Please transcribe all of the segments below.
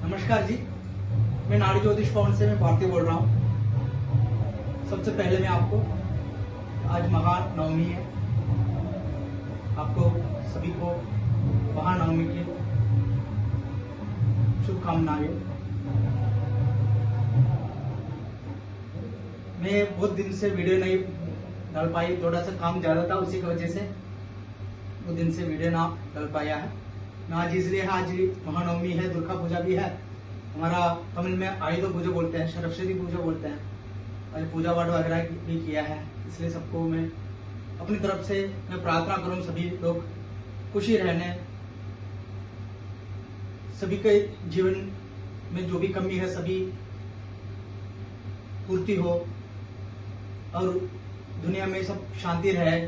नमस्कार जी, मैं नाड़ी ज्योतिष भवन से मैं भारती बोल रहा हूँ। सबसे पहले मैं आपको आज महानवमी है, आपको सभी को महानवमी की शुभकामनाएं। मैं बहुत दिन से वीडियो नहीं डाल पाई, थोड़ा सा काम ज्यादा था, उसी की वजह से वो दिन से वीडियो ना डाल पाया है ना। आज इसलिए आज महानवमी है, दुर्गा पूजा भी है, हमारा तमिल में आयुध पूजा बोलते हैं, सरस्वती पूजा बोलते हैं, और पूजा पाठ वगैरह भी किया है। इसलिए सबको मैं अपनी तरफ से मैं प्रार्थना करूं सभी लोग खुशी रहने, सभी के जीवन में जो भी कमी है सभी पूर्ति हो, और दुनिया में सब शांति रहे,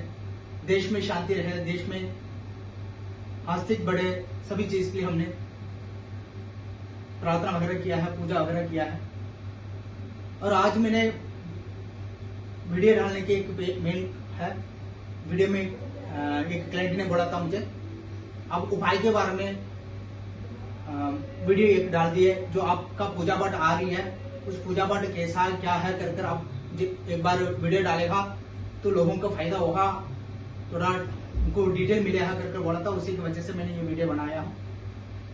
देश में शांति रहे, देश में आस्तिक बढ़े, सभी चीज के लिए हमने प्रार्थना वगैरह किया है, पूजा वगैरह किया है। और आज मैंने वीडियो डालने की एक मेन है, वीडियो में एक क्लाइंट ने बोला था मुझे, अब उपाय के बारे में वीडियो एक डाल दिए, जो आपका पूजा पाठ आ रही है उस पूजा पाठ कैसा है क्या है कर आप एक बार वीडियो डालेगा तो लोगों को फायदा होगा, थोड़ा उनको डिटेल मिलेगा कर बोला था, उसी की वजह से मैंने ये वीडियो बनाया हूँ।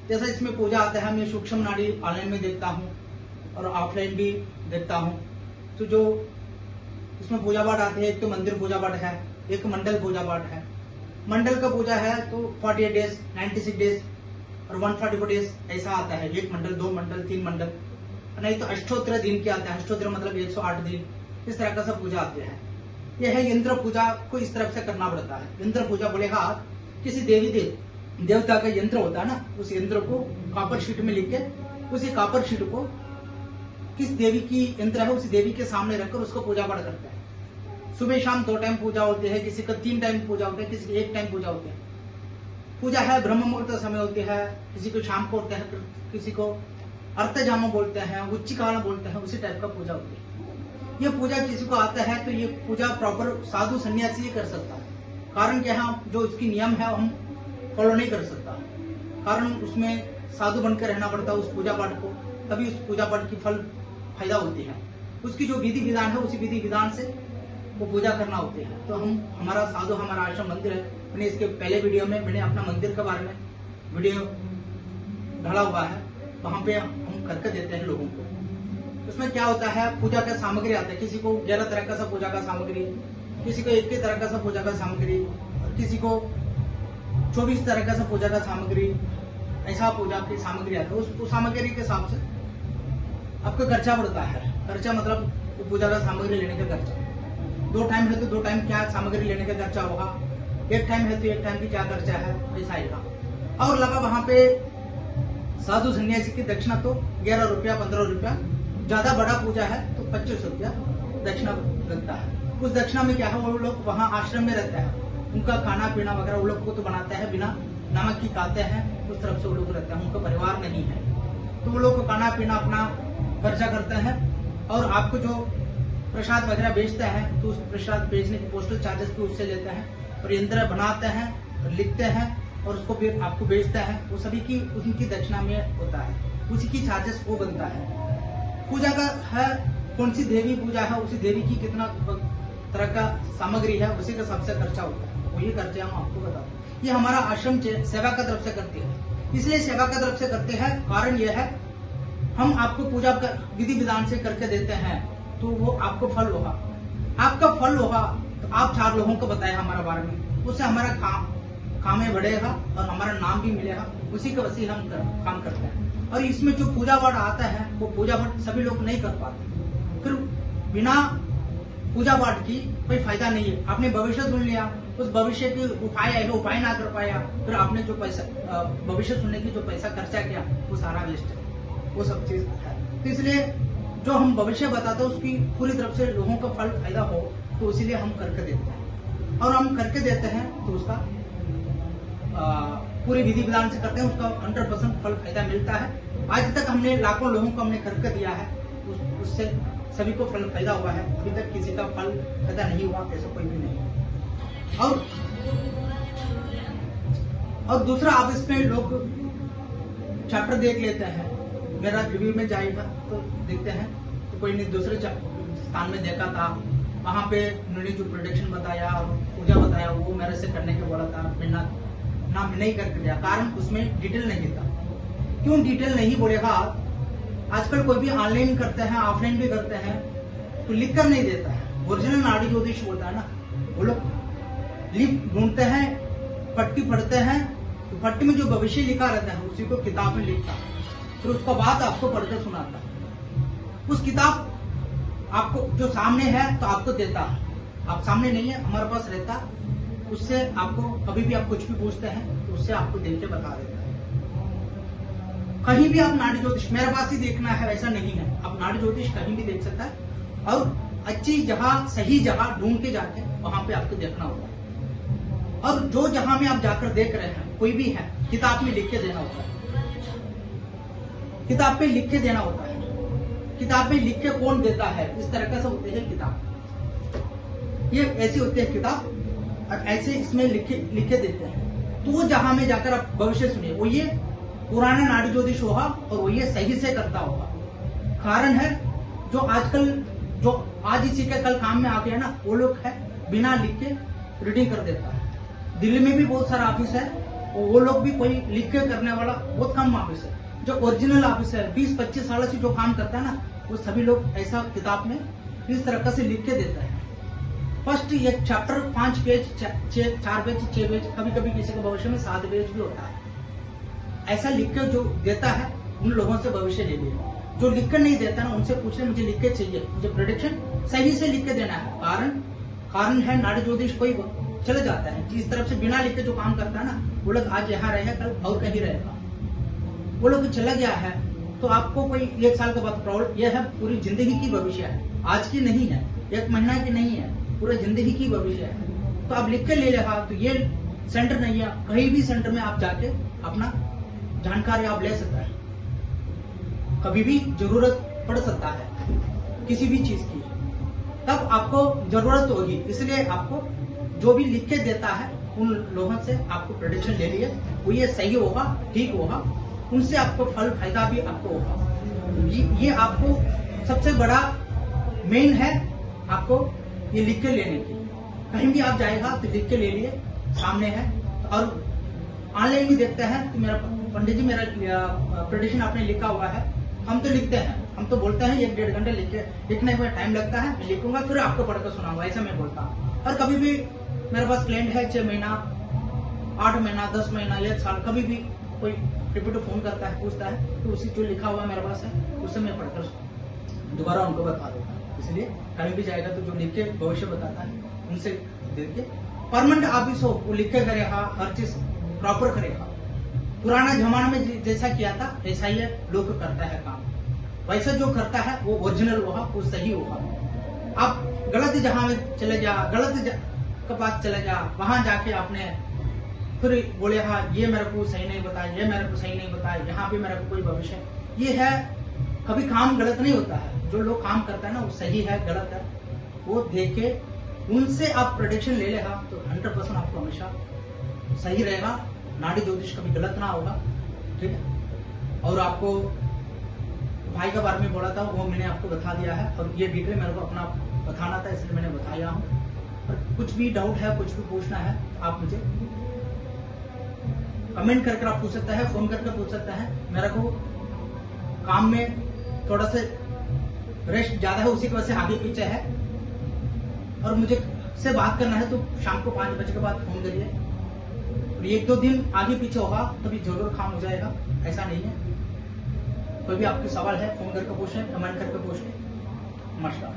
जैसा इसमें पूजा आता है, मैं सूक्ष्म नाड़ी ऑनलाइन में देखता हूँ और ऑफलाइन भी देखता हूँ। तो जो इसमें पूजा पाठ आते हैं, एक तो मंदिर पूजा पाठ है, एक मंडल पूजा पाठ है। मंडल का पूजा है तो 48 डेज, 96 डेज और 144 डेज ऐसा आता है, एक मंडल, 2 मंडल, 3 मंडल, नहीं तो अष्टोत्तर दिन के आता है। अष्टोत्तर मतलब 108 दिन, इस तरह का सब पूजा आते हैं। यह है इंद्र पूजा को इस तरफ से करना पड़ता है। इंद्र पूजा बोलेगा किसी देवता का यंत्र होता है ना, उस यंत्र को कॉपर शीट में लिख के उसी कॉपर शीट को किस देवी की यंत्र है उसी देवी के सामने रखकर उसको पूजा पाठ करते हैं। सुबह शाम 2 टाइम पूजा होते हैं, किसी का 3 टाइम पूजा होते हैं, किसी का 1 टाइम पूजा होते हैं। पूजा है ब्रह्म मुहूर्त समय होती है, किसी को शाम को होते हैं, किसी को अर्धजाम बोलते हैं, उच्च काल बोलते हैं, उसी टाइप का पूजा होती है। ये पूजा किसी को आता है तो ये पूजा प्रॉपर साधु सन्यासी ही कर सकता है। कारण क्या है, जो उसकी नियम है हम फॉलो नहीं कर सकता, कारण उसमें साधु बनकर रहना पड़ता है उस पूजा पाठ को, तभी उस पूजा पाठ की फल फायदा होती है। उसकी जो विधि विधान है उसी विधि विधान से वो पूजा करना होती है। तो हमारा साधु, हमारा आश्रम मंदिर है। मैंने इसके पहले वीडियो में मैंने अपना मंदिर के बारे में वीडियो डाला हुआ है, वहां पे हम करके देते हैं लोगों को। उसमें क्या होता है, पूजा का सामग्री आता है, किसी को 11 तरह का सा पूजा का सामग्री, किसी को 21 तरह का सा पूजा का सामग्री, और किसी को 24 तरह का सा पूजा का सामग्री, ऐसा पूजा की सामग्री आता है। उस सामग्री के हिसाब से आपको खर्चा पड़ता है। खर्चा मतलब पूजा का सामग्री लेने का खर्चा, 2 टाइम है तो 2 टाइम क्या सामग्री लेने का खर्चा होगा, 1 टाइम है तो 1 टाइम की क्या खर्चा है, ऐसा आएगा। और लगा वहां पे साधु सन्यासी की दक्षिणा तो 11 रुपया, 15 रुपया, ज्यादा बड़ा पूजा है तो 25 रुपया दक्षिणा लगता है। उस दक्षिणा में क्या है, वो लोग वहाँ आश्रम में रहते हैं, उनका खाना पीना वगैरह वो लोग को तो बनाते हैं, बिना नमक की खाते हैं, उस तरफ से वो लोग रहते हैं, उनका परिवार नहीं है, तो वो लोग खाना पीना अपना खर्चा करते हैं। और आपको जो प्रसाद वगैरह बेचते हैं तो उस प्रसाद बेचने के पोस्टल चार्जेस भी उससे लेते हैं, और यंत्र बनाते हैं और लिखते हैं और उसको फिर आपको बेचते हैं, वो सभी की उनकी दक्षिणा में होता है, उसी की चार्जेस वो बनता है। पूजा का है, कौन सी देवी पूजा है उसी देवी की कितना तरह का सामग्री है उसी का सबसे खर्चा होता है, वही खर्चा हम आपको बताते हैं। ये हमारा आश्रम सेवा का तरफ से करते हैं, इसलिए सेवा का तरफ से करते हैं, कारण यह है हम आपको पूजा का विधि विधान से करके देते हैं तो वो आपको फल होगा। आपका फल होगा तो आप 4 लोगों को बताए हमारे बारे में, उससे हमारा काम में बढ़ेगा और हमारा नाम भी मिलेगा, उसी का वसी हम काम करते हैं। और इसमें जो पूजा पाठ आता है वो पूजा पाठ सभी लोग नहीं कर पाते, फिर बिना पूजा पाठ की कोई फायदा नहीं है। आपने भविष्य सुन लिया, उस भविष्य के उपाय ना कर पाया, फिर आपने जो पैसा भविष्य सुनने की जो पैसा खर्चा किया वो सारा वेस्ट है, वो सब चीज है। तो इसलिए जो हम भविष्य बताते हैं उसकी पूरी तरफ से लोगों को फल फायदा हो, तो इसीलिए हम करके देते हैं। और हम करके देते हैं तो उसका पूरी विधि विधान से करते हैं, उसका 100% फल फायदा मिलता है। आज तक हमने लाखों लोगों को हमने करके दिया है, उससे सभी को फल फायदा हुआ है, अभी तक किसी का फल फायदा नहीं हुआ, ऐसा कोई भी नहीं। और दूसरा, आप इसमें लोग चैप्टर देख लेते हैं, मेरा रिव्यू में जाएगा तो देखते हैं, तो कोई नहीं दूसरे स्थान में देखा था, वहां पे उन्होंने जो प्रोडक्शन बताया और पूजा बताया वो मेरे से करने के बोला था, मैं ना नहीं करके दिया, कारण उसमें डिटेल नहीं था। क्यों डिटेल नहीं बोलेगा? आजकल कोई भी ऑनलाइन करते हैं, ऑफलाइन भी करते हैं, तो लिख कर नहीं देता है। ओरिजिनल नाड़ी ज्योतिष होता है ना, वो लोग लिख ढूंढते हैं, पट्टी पढ़ते हैं, तो पट्टी में जो भविष्य लिखा रहता है उसी को किताब में लिखता है, फिर उसका बात आपको पढ़कर सुनाता है। उस किताब आपको जो सामने है तो आपको देता है, आप सामने नहीं है, हमारे पास रहता, उससे आपको कभी भी आप कुछ भी पूछते हैं तो उससे आपको देख के बता देता है। कहीं भी आप नाड़ी ज्योतिष मेरे पास ही देखना है ऐसा नहीं है, आप नाड़ी ज्योतिष कहीं भी देख सकता है, और अच्छी जगह सही जगह ढूंढ के जाके वहां पे आपको देखना होगा। और जो जहां में आप जाकर देख रहे हैं कोई भी है, किताब में लिख के देना होता है, किताब पे लिख के देना होता है। किताब में लिख के कौन देता है? इस तरह से होते हैं किताब, ये ऐसी होती है किताब, और ऐसे इसमें लिख के देते हैं। तो वो जहां में जाकर आप भविष्य सुनिए, वो ये पुराना नाड़ी ज्योतिष होगा और वो ये सही से करता होगा। कारण है जो आजकल जो आज इसी के कल काम में आ गया ना, वो लोग है बिना लिख के रीडिंग कर देता है। दिल्ली में भी बहुत सारा ऑफिस है, वो लोग भी कोई लिख के करने वाला बहुत कम ऑफिस है। जो ओरिजिनल ऑफिस है 20-25 साल से जो काम करता है ना, वो सभी लोग ऐसा किताब में इस तरह से लिख के देता है। फर्स्ट ये चैप्टर 5 पेज, 4 पेज, 6 पेज, कभी कभी किसी के भविष्य में 7 पेज भी होता है। ऐसा लिख के जो देता है उन लोगों से भविष्य ले लिया। जो लिख कर नहीं देता ना, उनसे पूछ ले मुझे लिख के चाहिए, मुझे प्रेडिक्शन सही से लिख के देना है। कारण है नाड़ी ज्योतिष कोई चले जाता है, जिस तरफ से बिना लिख के जो काम करता है ना, वो लोग आज यहाँ रहेगा कल और कहीं रहेगा। वो लोग चला गया है तो आपको कोई 1 साल के बाद प्रॉब्लम, यह है पूरी जिंदगी की भविष्य है, आज की नहीं है, 1 महीना की नहीं है, पूरे जिंदगी की भविष्य है। तो आप लिख के ले लेगा तो ये सेंटर नहीं है, कहीं भी सेंटर में आप जाके अपना जानकारी आप ले सकता है, कभी भी जरूरत पड़ सकता है किसी भी चीज की, तब आपको जरूरत होगी। इसलिए आपको जो भी लिख के देता है उन लोगों से आपको प्रेडिक्शन ले लिए, वो ये सही होगा, ठीक होगा, उनसे आपको फल फायदा भी आपको होगा। ये आपको सबसे बड़ा मेन है, आपको ये लिख के लेने की। कहीं भी आप जाएगा तो लिख के ले लिए, सामने है। और ऑनलाइन भी देखते हैं तो मेरा पंडित जी मेरा प्रेडिक्शन आपने लिखा हुआ है, हम तो लिखते हैं, हम तो बोलते हैं 1-1.5 घंटे लिखने में टाइम लगता है, मैं लिखूंगा फिर आपको पढ़कर सुनाऊंगा, ऐसा मैं बोलता हूँ। और कभी भी मेरे पास क्लाइंट है 6 महीना, 8 महीना, 10 महीना, 1 साल, कभी भी कोई रिपीट फोन करता है, पूछता है, तो उसी जो लिखा हुआ मेरे पास है उससे मैं पढ़कर दोबारा उनको बता देता हूँ। इसलिए कहीं भी जाएगा तो जो लिख के भविष्य बताता है उनसे देख के, परमानेंट ऑफिस हो वो लिख के करेगा, हर चीज प्रॉपर करेगा। पुराना जमाना में जैसा किया था ऐसा ही लोग करता है काम, वैसा जो करता है वो ओरिजिनल होगा, वो सही होगा। आप गलत जहां में चले जा, गलत के पास चले जा, वहां जाके आपने फिर बोले हाँ ये मेरे को सही नहीं बताया, ये मेरे को सही नहीं बताया, यहाँ पे मेरे को कोई भविष्य, ये है कभी काम गलत नहीं होता है। जो लोग काम करता है ना वो सही है गलत है वो देख के उनसे आप प्रेडिक्शन ले लेगा तो 100% आपको हमेशा सही रहेगा। नाड़ी ज्योतिष कभी गलत ना होगा, ठीक है। और आपको भाई के बारे में बोला था वो मैंने आपको बता दिया है, और ये डिटेल मेरे को अपना बताना था इसलिए मैंने बताया हूँ। और कुछ भी डाउट है, कुछ भी पूछना है, आप मुझे कमेंट करके आप पूछ सकते हैं, फोन करके पूछ सकते हैं। मेरे को काम में थोड़ा सा रेस्ट ज्यादा है, उसी की वजह से आगे पीछे है, और मुझे से बात करना है तो शाम को 5 बजे के बाद फोन करिए। और 1-2 दिन आगे पीछे होगा तभी जरूर काम हो जाएगा, ऐसा नहीं है। कोई भी आपके सवाल है फोन करके पूछें, कमेंट करके पूछें। नमस्कार।